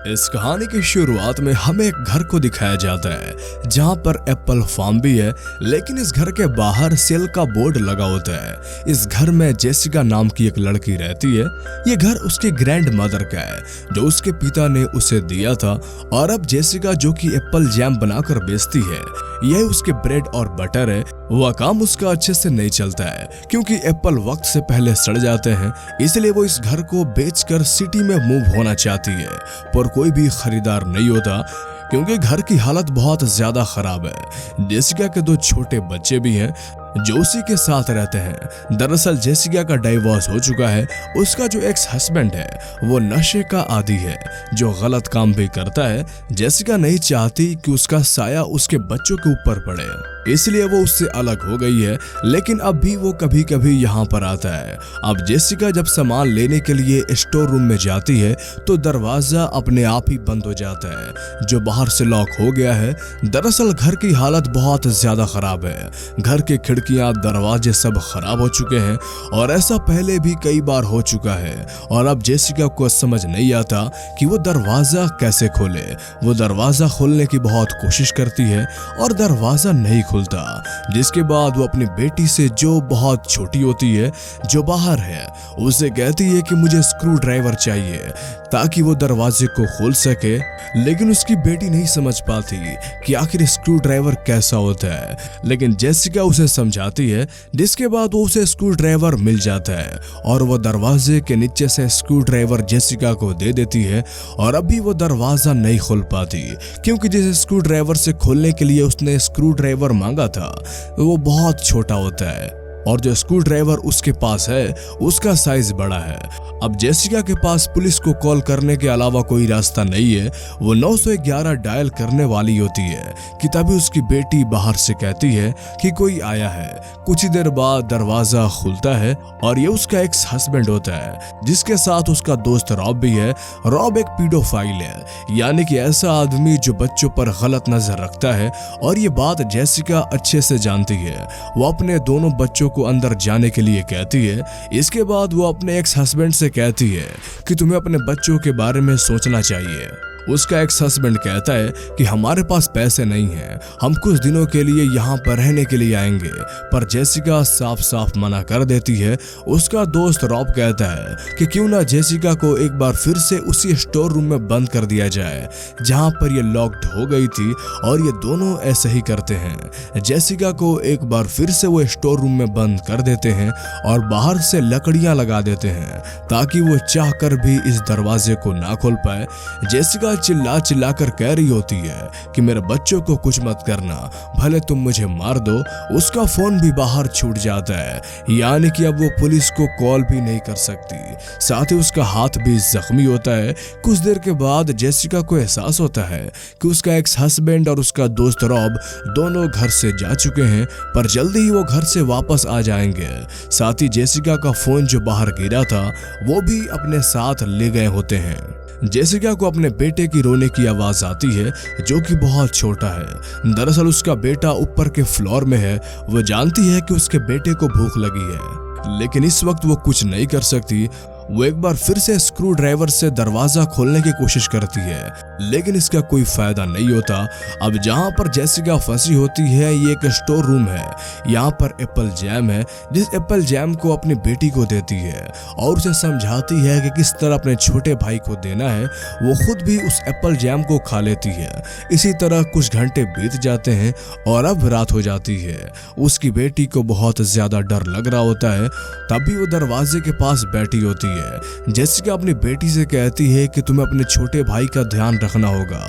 इस कहानी की शुरुआत में हमें एक घर को दिखाया जाता है जहां पर एप्पल फार्म भी है, लेकिन इस घर के बाहर सेल का बोर्ड लगा होता है। इस घर में जेसिका नाम की एक लड़की रहती है। ये घर उसके ग्रैंड मदर का है जो उसके पिता ने उसे दिया था, और अब जेसिका जो कि एप्पल जैम बनाकर बेचती है, यह उसके ब्रेड और बटर है। वह काम उसका अच्छे से नहीं चलता है क्योंकि एप्पल वक्त से पहले सड़ जाते हैं, इसलिए वो इस घर को बेचकर सिटी में मूव होना चाहती है, पर कोई भी खरीदार नहीं होता क्योंकि घर की हालत बहुत ज्यादा खराब है। जेसिका के दो छोटे बच्चे भी हैं जो उसी के साथ रहते हैं। दरअसल जेसिका का डाइवोर्स हो चुका है। उसका जो एक्स हस्बैंड है वो नशे का आदी है जो गलत काम भी करता है। जेसिका नहीं चाहती कि उसका साया उसके बच्चों के ऊपर पड़े, इसलिए वो उससे अलग हो गई है, लेकिन अब भी वो कभी कभी यहाँ पर आता है। अब जेसिका जब सामान लेने के लिए स्टोर रूम में जाती है तो दरवाजा अपने आप ही बंद हो जाता है जो बाहर से लॉक हो गया है। दरअसल घर की हालत बहुत ज्यादा खराब है। घर के खिड़कियां, दरवाजे सब खराब हो चुके हैं और ऐसा पहले भी कई बार हो चुका है। और अब जेसिका को समझ नहीं आता कि वो दरवाजा कैसे खोले। वो दरवाजा खोलने की बहुत कोशिश करती है और दरवाजा नहीं खुलता, जिसके बाद वो अपनी बेटी से जो बहुत छोटी होती है, जो बाहर है, उसे कहती है कि मुझे स्क्रू ड्राइवर चाहिए ताकि वो दरवाजे को खोल सके। लेकिन उसकी बेटी नहीं समझ पाती कि आखिर स्क्रू ड्राइवर कैसा होता है, लेकिन जेसिका उसे समझाती है, जिसके बाद वो उसे स्क्रू ड्राइवर मिल जाता है और वो दरवाजे के नीचे से स्क्रू ड्राइवर जेसिका को दे देती है। और अभी वो दरवाजा नहीं खोल पाती क्योंकि जिस स्क्रू ड्राइवर से खोलने के लिए उसने स्क्रू ड्राइवर मांगा था वो बहुत छोटा होता है और जो स्क्रू ड्राइवर उसके पास है उसका साइज बड़ा है। अब जेसिका के पास पुलिस को कॉल करने के अलावा कोई रास्ता नहीं है। वो 911 डायल करने वाली होती है कि तभी उसकी बेटी बाहर से कहती है कि कोई आया है। कुछ ही देर बाद दरवाजा खुलता है और ये उसका एक्स हस्बैंड होता है, जिसके साथ उसका दोस्त रॉब भी है। रॉब एक पीडोफाइल है, यानी कि ऐसा आदमी जो बच्चों पर गलत नजर रखता है, और ये बात जेसिका अच्छे से जानती है। वो अपने दोनों बच्चों को अंदर जाने के लिए कहती है। इसके बाद वो अपने एक्स हस्बैंड से कहती है कि तुम्हें अपने बच्चों के बारे में सोचना चाहिए। उसका एक्स हस्बैंड कहता है कि हमारे पास पैसे नहीं हैं, हम कुछ दिनों के लिए यहाँ पर रहने के लिए आएंगे, पर जेसिका साफ साफ मना कर देती है। उसका दोस्त रॉब कहता है कि क्यों ना जेसिका को एक बार फिर से उसी स्टोर रूम में बंद कर दिया जाए जहाँ पर ये लॉक्ड हो गई थी, और ये दोनों ऐसे ही करते हैं। जेसिका को एक बार फिर से वो स्टोर रूम में बंद कर देते हैं और बाहर से लकड़ियां लगा देते हैं ताकि वो चाह कर भी इस दरवाजे को ना खोल पाए। जेसिका चिल्ला चिल्ला कर कह रही होती है कि मेरे बच्चों को कुछ मत करना, भले तुम मुझे मार दो। उसका फोन भी बाहर छूट जाता है, यानी कि अब वो पुलिस को कॉल भी नहीं कर सकती। साथ ही उसका हाथ भी जख्मी होता है। कुछ देर के बाद जेसिका को एहसास होता है कि उसका एक्स हस्बैंड और उसका दोस्त रॉब दोनों घर से जा चुके हैं, पर जल्दी ही वो घर से वापस आ जाएंगे। साथ ही जेसिका का फोन जो बाहर गिरा था वो भी अपने साथ ले गए होते हैं। जेसिका को अपने बेटे की रोने की आवाज आती है जो कि बहुत छोटा है। दरअसल उसका बेटा ऊपर के फ्लोर में है। वो जानती है कि उसके बेटे को भूख लगी है, लेकिन इस वक्त वो कुछ नहीं कर सकती। वो एक बार फिर से स्क्रू ड्राइवर से दरवाजा खोलने की कोशिश करती है, लेकिन इसका कोई फायदा नहीं होता। अब जहां पर जेसिका फंसी होती है ये एक स्टोर रूम है। यहाँ पर एप्पल जैम है, जिस एप्पल जैम को अपनी बेटी को देती है और उसे समझाती है कि किस तरह अपने छोटे भाई को देना है। वो खुद भी उस एप्पल जैम को खा लेती है। इसी तरह कुछ घंटे बीत जाते हैं और अब रात हो जाती है। उसकी बेटी को बहुत ज्यादा डर लग रहा होता है, तभी वो दरवाजे के पास बैठी होती है। जेसिका अपनी बेटी से कहती है कि तुम्हें अपने छोटे भाई का ध्यान रखना होगा,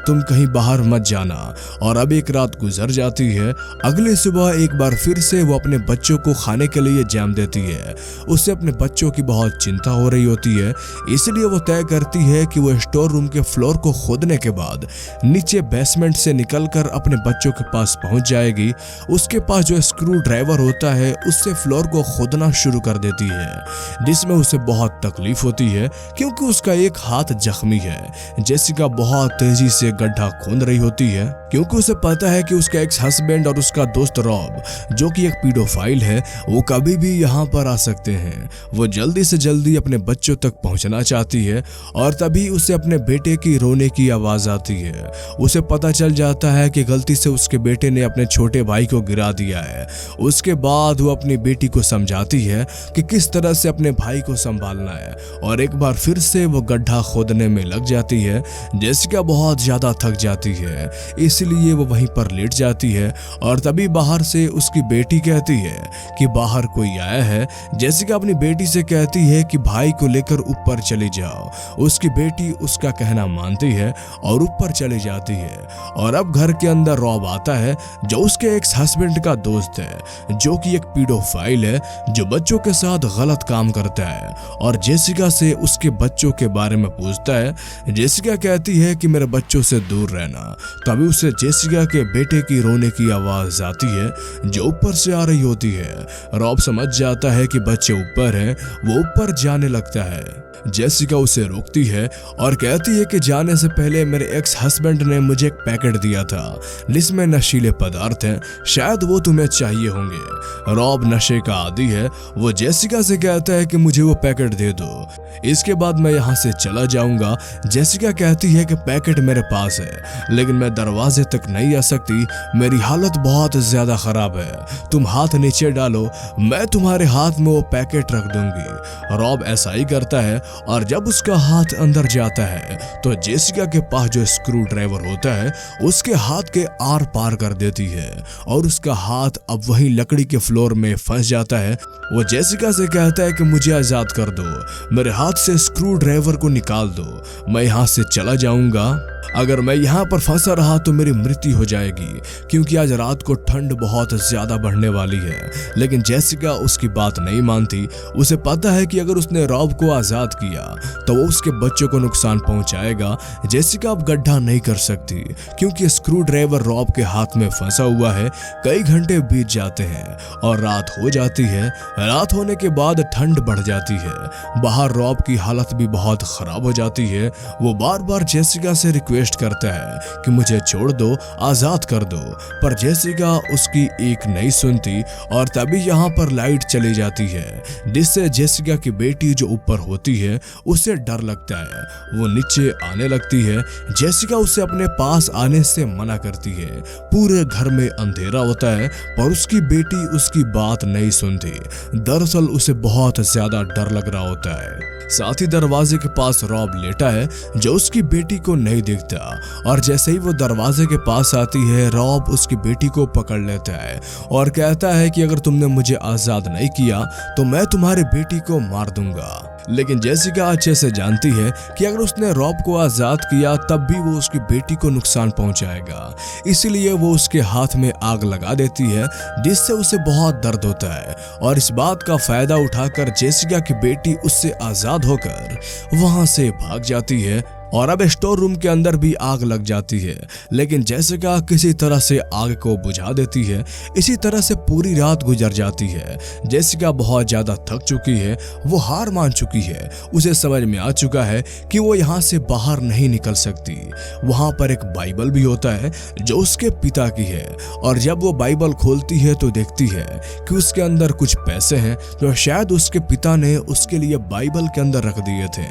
तुम कहीं बाहर मत जाना। और अब एक रात गुजर जाती है। अगले सुबह एक बार फिर से वो अपने बच्चों को खाने के लिए जैम देती है। उसे अपने बच्चों की बहुत चिंता हो रही होती है, इसलिए वो तय करती है कि वो स्टोर रूम के फ्लोर को खोदने के बाद नीचे बेसमेंट से निकलकर अपने बच्चों के पास पहुंच जाएगी। उसके पास जो स्क्रू ड्राइवर होता है उससे फ्लोर को खोदना शुरू कर देती है, जिसमें उसे बहुत बहुत तकलीफ होती है क्योंकि उसका एक हाथ जख्मी है। जेसिका बहुत तेजी से गड्ढा खोद रही होती है क्योंकि उसे पता है कि उसका एक्स हस्बैंड और उसका दोस्त रॉब, जो कि एक पीडोफाइल है, वो कभी भी यहाँ पर आ सकते हैं। वो जल्दी से जल्दी अपने बच्चों तक पहुँचना चाहती है और तभी उसे अपने बेटे की रोने की आवाज़ आती है। उसे पता चल जाता है कि गलती से उसके बेटे ने अपने छोटे भाई को गिरा दिया है। उसके बाद वो अपनी बेटी को समझाती है कि किस तरह से अपने भाई को संभालना है और एक बार फिर से वो गड्ढा खोदने में लग जाती है। जेसिका बहुत ज़्यादा थक जाती है, इसलिए वो वहीं पर लेट जाती है और तभी बाहर से उसकी बेटी कहती है कि बाहर कोई आया है। जेसिका अपनी बेटी से कहती है कि भाई को लेकर ऊपर चली जाओ। उसकी बेटी उसका कहना मानती है और ऊपर चली जाती है। और अब घर के अंदर रॉब आता है, जो उसके एक्स हस्बैंड का दोस्त है, जो कि एक पीडोफाइल है जो बच्चों के साथ गलत काम करता है और जेसिका से उसके बच्चों के बारे में पूछता है। जेसिका कहती है कि मेरे बच्चों से दूर रहना। तभी उसे जेसिका के बेटे की रोने की आवाज आती है जो ऊपर से आ रही होती है। रॉब समझ जाता है कि बच्चे ऊपर हैं, वो ऊपर जाने लगता है। जेसिका उसे रोकती है और कहती है कि जाने से पहले मेरे एक्स हस्बैंड ने मुझे एक पैकेट दिया था जिसमें नशीले पदार्थ हैं, शायद वो तुम्हें चाहिए होंगे। रॉब नशे का आदी है, वो जेसिका से कहता है कि मुझे वो पैकेट दे दो, इसके बाद मैं यहाँ से चला जाऊंगा। जेसिका कहती है कि पैकेट मेरे पास है लेकिन मैं दरवाजे तक नहीं आ सकती, मेरी हालत बहुत ज्यादा खराब है, तुम हाथ नीचे डालो, मैं तुम्हारे हाथ में वो पैकेट रख दूंगी। रॉब ऐसा ही करता है और जब उसका हाथ अंदर जाता है तो जेसिका के पास जो स्क्रू ड्राइवर होता है उसके हाथ के आर पार कर देती है और उसका हाथ अब वही लकड़ी के फ्लोर में फंस जाता है। वो जेसिका से कहता है कि मुझे आजाद कर दो, मेरे हाथ से स्क्रू ड्राइवर को निकाल दो, मैं यहाँ से चला जाऊंगा। अगर मैं यहाँ पर फंसा रहा तो मेरी मृत्यु हो जाएगी क्योंकि आज रात को ठंड बहुत ज्यादा बढ़ने वाली है। लेकिन जेसिका उसकी बात नहीं मानती। उसे पता है कि अगर उसने रॉब को आजाद किया तो वो उसके बच्चों को नुकसान पहुंचाएगा। जेसिका अब गड्ढा नहीं कर सकती क्योंकि स्क्रू ड्राइवर रॉब के हाथ में फंसा हुआ है। कई घंटे बीत जाते हैं और रात हो जाती है। रात होने के बाद ठंड बढ़ जाती है। बाहर रॉब की हालत भी बहुत खराब हो जाती है। वो बार बार जेसिका से रिक्वेस्ट करता है कि मुझे छोड़ दो, आजाद कर दो, पर जेसिका उसकी एक नहीं सुनती और तभी यहाँ पर लाइट चली जाती है जिससे जेसिका की बेटी जो ऊपर होती है उसे डर लगता है। वो नीचे आने लगती है। जेसिका उसे अपने पास आने से मना करती है। पूरे घर में अंधेरा होता है पर उसकी बेटी उसकी बात नहीं सुनती। दरअसल उसे बहुत ज्यादा डर लग रहा होता है। साथ ही दरवाजे के पास रॉब लेटा है जो उसकी बेटी को नहीं दिखता और जैसे ही वो दरवाजे के पास आती है रॉब उसकी बेटी को पकड़ लेता है और कहता है कि अगर तुमने मुझे आजाद नहीं किया तो मैं तुम्हारी बेटी को मार दूंगा। लेकिन जेसिका अच्छे से जानती है कि अगर उसने रॉब को आजाद किया तब भी वो उसकी बेटी को नुकसान पहुंचाएगा, इसलिए वो उसके हाथ में आग लगा देती है जिससे उसे बहुत दर्द होता है और इस बात का फायदा उठाकर जेसिका की बेटी उससे आजाद होकर वहां से भाग जाती है और अब स्टोर रूम के अंदर भी आग लग जाती है। लेकिन जेसिका किसी तरह से आग को बुझा देती है। इसी तरह से पूरी रात गुजर जाती है। जेसिका बहुत ज्यादा थक चुकी है, वो हार मान चुकी है। उसे समझ में आ चुका है कि वो यहाँ से बाहर नहीं निकल सकती। वहां पर एक बाइबल भी होता है जो उसके पिता की है और जब वो बाइबल खोलती है तो देखती है कि उसके अंदर कुछ पैसे हैं जो शायद उसके पिता ने उसके लिए बाइबल के अंदर रख दिए थे।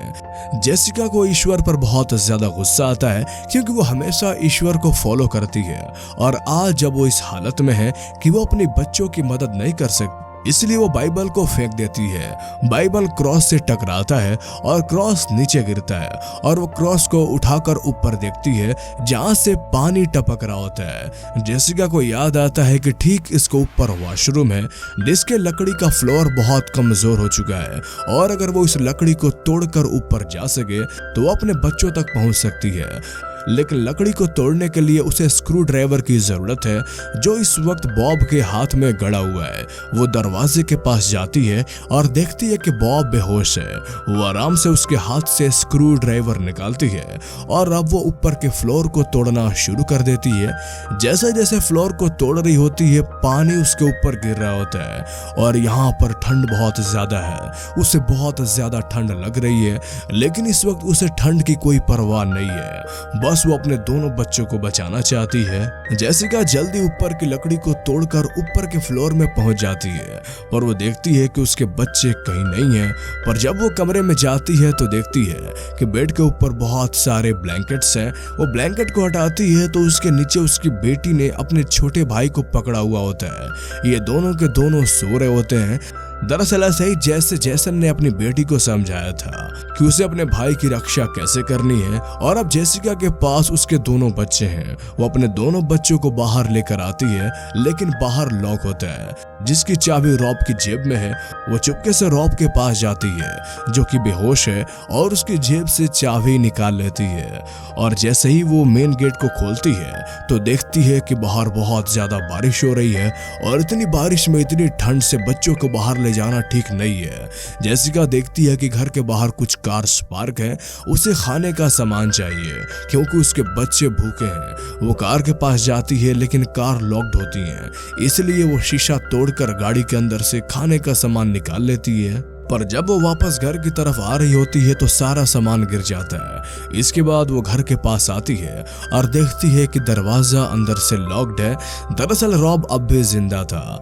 जेसिका को ईश्वर पर बहुत ज्यादा गुस्सा आता है क्योंकि वो हमेशा ईश्वर को फॉलो करती है और आज जब वो इस हालत में है कि वो अपने बच्चों की मदद नहीं कर सकती, इसलिए वो बाइबल को फेंक देती है। बाइबल क्रॉस से टकराता है और क्रॉस नीचे गिरता है और वो क्रॉस को उठाकर ऊपर देखती है जहां से पानी टपक रहा होता है। जेसिका को याद आता है कि ठीक इसके ऊपर वॉशरूम है जिसके लकड़ी का फ्लोर बहुत कमजोर हो चुका है और अगर वो इस लकड़ी को तोड़कर ऊपर जा सके तो वो अपने बच्चों तक पहुंच सकती है। लेकिन लकड़ी को तोड़ने के लिए उसे स्क्रू ड्राइवर की जरूरत है जो इस वक्त बॉब के हाथ में गड़ा हुआ है। वो दरवाजा दरवाजे के पास जाती है और देखती है कि बॉब बेहोश है। वो आराम से उसके हाथ से स्क्रू ड्राइवर निकालती है और अब वो ऊपर के फ्लोर को तोड़ना शुरू कर देती है। जैसे जैसे फ्लोर को तोड़ रही होती है पानी उसके ऊपर गिर रहा होता है और यहाँ पर ठंड बहुत ज्यादा है। उसे बहुत ज्यादा ठंड लग रही है, लेकिन इस वक्त उसे ठंड की कोई परवाह नहीं है। बस वो अपने दोनों बच्चों को बचाना चाहती है। जेसिका जल्दी ऊपर की लकड़ी को तोड़कर ऊपर के फ्लोर में पहुंच जाती है और वो देखती है कि उसके बच्चे कहीं नहीं हैं। पर जब वो कमरे में जाती है तो देखती है कि बेड के ऊपर बहुत सारे ब्लैंकेट्स हैं। वो ब्लैंकेट को हटाती है तो उसके नीचे उसकी बेटी ने अपने छोटे भाई को पकड़ा हुआ होता है। ये दोनों के दोनों सो रहे होते हैं। दरअसल ऐसे ही जैसे जैसन ने अपनी बेटी को समझाया था कि उसे अपने भाई की रक्षा कैसे करनी है, और अब जेसिका के पास उसके दोनों बच्चे हैं। वो अपने दोनों बच्चों को बाहर लेकर आती है, लेकिन बाहर लॉक होता है जिसकी चाबी रॉब की जेब में है। वो चुपके से रॉब के पास जाती है जो कि बेहोश है और उसकी जेब से चाबी निकाल लेती है। और जैसे ही वो मेन गेट को खोलती है तो देखती है कि बाहर बहुत ज्यादा बारिश हो रही है और इतनी बारिश में इतनी ठंड से बच्चों को बाहर ले जाना ठीक नहीं है। जेसिका देखती है कि घर के बाहर कुछ कार्स पार्क है, उसे खाने का सामान चाहिए क्योंकि उसके बच्चे भूखे हैं। वो कार के पास जाती है लेकिन कार लॉक्ड होती है, इसलिए वो शीशा तोड़कर गाड़ी के अंदर से खाने का सामान निकाल लेती है। पर जब वो वापस घर की तरफ आ रही होती है तो सारा सामान गिर जाता है। इसके बाद वो घर के पास आती है और देखती है कि दरवाजा अंदर से लॉक्ड है। दरअसल रॉब अब भी जिंदा था,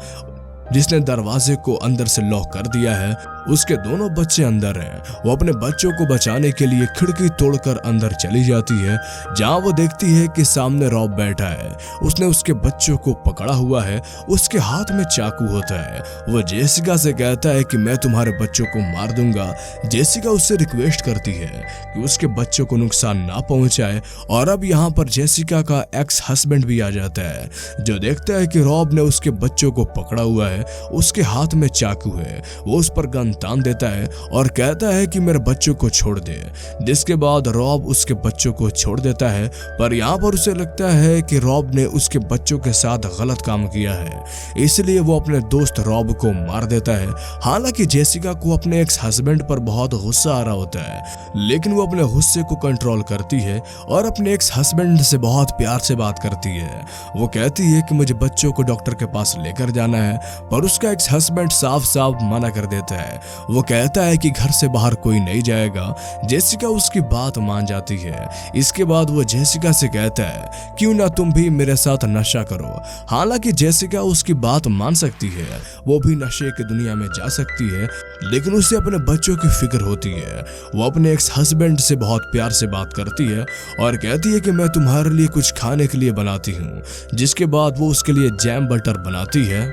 जिसने दरवाजे को अंदर से लॉक कर दिया है। उसके दोनों बच्चे अंदर हैं। वो अपने बच्चों को बचाने के लिए खिड़की तोड़कर अंदर चली जाती है, जहां वो देखती है कि सामने रॉब बैठा है। उसने उसके बच्चों को पकड़ा हुआ है, उसके हाथ में चाकू होता है। वो जेसिका से कहता है कि मैं तुम्हारे बच्चों को मार दूंगा। जेसिका उससे रिक्वेस्ट करती है कि उसके बच्चों को नुकसान ना पहुंचाए। और अब यहाँ पर जेसिका का एक्स हस्बैंड भी आ जाता है, जो देखता है कि रॉब ने उसके बच्चों को पकड़ा हुआ है, उसके हाथ में चाकू है। वो उस पर गन तान देता है और कहता है कि मेरे बच्चों को छोड़ दे, जिसके बाद रॉब उसके बच्चों को छोड़ देता है। पर यहाँ पर उसे लगता है कि रॉब ने उसके बच्चों के साथ गलत काम किया है, इसलिए वो अपने दोस्त रॉब को मार देता है। हालांकि जेसिका को अपने एक्स हस्बैंड पर बहुत गुस्सा आ रहा होता है, लेकिन वो अपने गुस्से को कंट्रोल करती है और अपने एक्स हस्बैंड से बहुत प्यार से बात करती है। वो कहती है कि मुझे बच्चों को डॉक्टर के पास लेकर जाना है, पर उसका एक्स हस्बैंड साफ साफ मना कर देता है। वो कहता है कि घर से बाहर कोई नहीं जाएगा। जेसिका उसकी बात मान जाती है। इसके बाद वो जेसिका से कहता है क्यों ना तुम भी मेरे साथ नशा करो। हालांकि जेसिका उसकी बात मान सकती है, वो भी नशे की दुनिया में जा सकती है, लेकिन उसे अपने बच्चों की फिक्र होती है। वो अपने एक्स हस्बैंड से बहुत प्यार से बात करती है और कहती है कि मैं तुम्हारे लिए कुछ खाने के लिए बनाती हूँ, जिसके बाद वो उसके लिए जैम बटर बनाती है,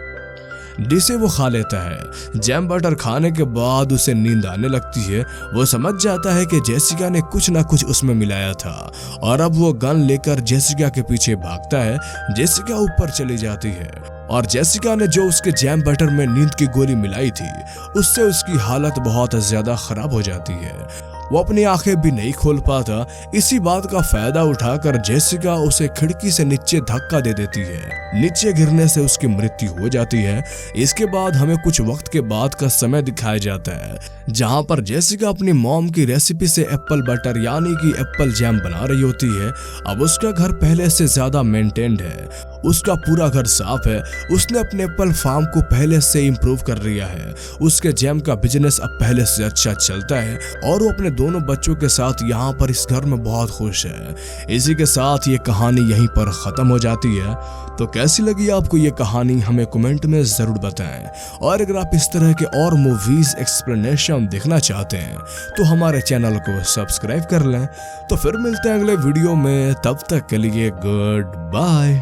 जिसे वो खा लेता है। जैम बटर खाने के बाद उसे नींद आने लगती है। वो समझ जाता है कि जेसिका ने कुछ ना कुछ उसमें मिलाया था और अब वो गन लेकर जेसिका के पीछे भागता है। जेसिका ऊपर चली जाती है और जेसिका ने जो उसके जैम बटर में नींद की गोली मिलाई थी, उससे उसकी हालत बहुत ज्यादा खराब हो जाती है। वो अपनी आंखें भी नहीं खोल पाता। इसी बात का फायदा उठाकर जेसिका उसे खिड़की से नीचे धक्का दे देती है। नीचे गिरने से उसकी मृत्यु हो जाती है। इसके बाद हमें कुछ वक्त के बाद का समय दिखाया जाता है, जहां पर जेसिका अपनी मॉम की रेसिपी से एप्पल बटर यानी कि एप्पल जैम बना रही होती है। अब उसका घर पहले से ज्यादा मेंटेन्ड है, उसका पूरा घर साफ है। उसने अपने एप्पल फार्म को पहले से इम्प्रूव कर लिया है। उसके जैम का बिजनेस अब पहले से अच्छा चलता है और वो अपने दोनों बच्चों के साथ यहाँ पर इस घर में बहुत खुश है। इसी के साथ ये कहानी यहीं पर खत्म हो जाती है। तो कैसी लगी आपको ये कहानी हमें कमेंट में जरूर बताएं। और अगर आप इस तरह के और मूवीज एक्सप्लेनेशन देखना चाहते हैं तो हमारे चैनल को सब्सक्राइब कर लें। तो फिर मिलते हैं अगले वीडियो में, तब तक के लिए गुड बाय।